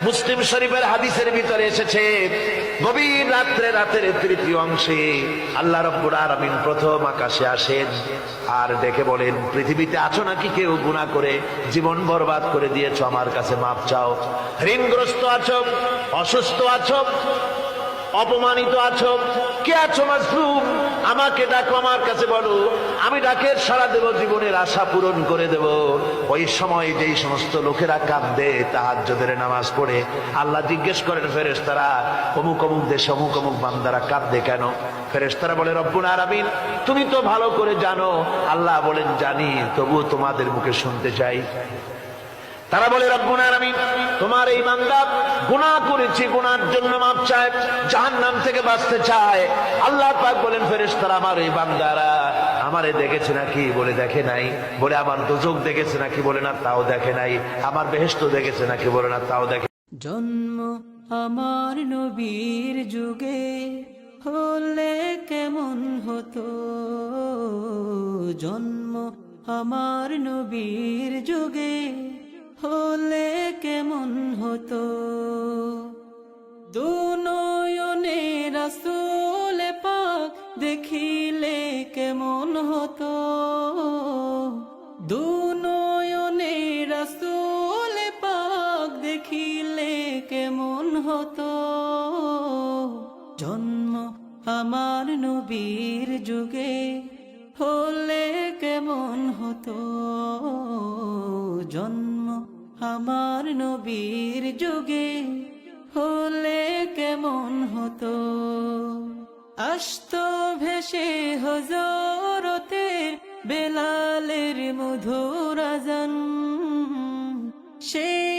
মুসলিম শরীফের হাদিসের ভিতরে এসেছে, গভীর রাত্রে, রাতের তৃতীয় অংশে আল্লাহ রাব্বুল আলামিন প্রথম আকাশে আসেন আর ডেকে বলেন, পৃথিবীতে আছো নাকি কেউ গুনাহ করে জীবন বরবাদ করে দিয়েছো, আমার কাছে মাপ চাও। ঋণগ্রস্ত আছো, অসুস্থ আছো, অপমানিত আছো, কে আছো মাজলুম, আমাকে ডাকো, আমার কাছে বলো, আমি ডাকের সাড়া দেব, জীবনের আশা পূরণ করে দেব। ওই সময় যেই সমস্ত লোকেরা কাঁদে তাহাজ্জুদের নামাজ পড়ে, আল্লাহ জিজ্ঞেস করেন ফেরেশতারা, অমুক অমুক দেশে অমুক অমুক বান্দারা কাঁদে কেন? ফেরেশতারা বলে, রব্বুল আলামিন তুমি তো ভালো করে জানো। আল্লাহ বলেন, জানি, তবু তোমাদের মুখে শুনতে চাই। তারা বলে, রব্বুল আলামিন তোমার এই বান্দা গুনাহ করেছে, গুনার জন্য মাপ চায়, জাহান্নাম থেকে বাঁচতে চায়। আল্লাহ পাক বলেন, ফেরেশতারা আমার এই বান্দারা আমারে দেখেছে নাকি? বলে দেখে নাই। বলে আমার দোজখ দেখেছে নাকি? বলে না, তাও দেখে নাই। আমার বেহেশত দেখেছে নাকি? বলে না, তাও দেখে। জন্ম আমার নবীর যুগে হলে কেমন হতো, জন্ম আমার নবীর যুগে হলে কেমন হতো, দুনয়নে রাসূল পাক দেখিলে কেমন হতো, দুনয়নে রাসূল পাক দেখিলে কেমন হতো, জন্ম আমার নবীর যুগে হলে কেমন হতো, জন্ম আমার নবীর যুগে হলে কেমন হতো। আসতো ভেসে হযরতের বেলালের মধুর আযান, সেই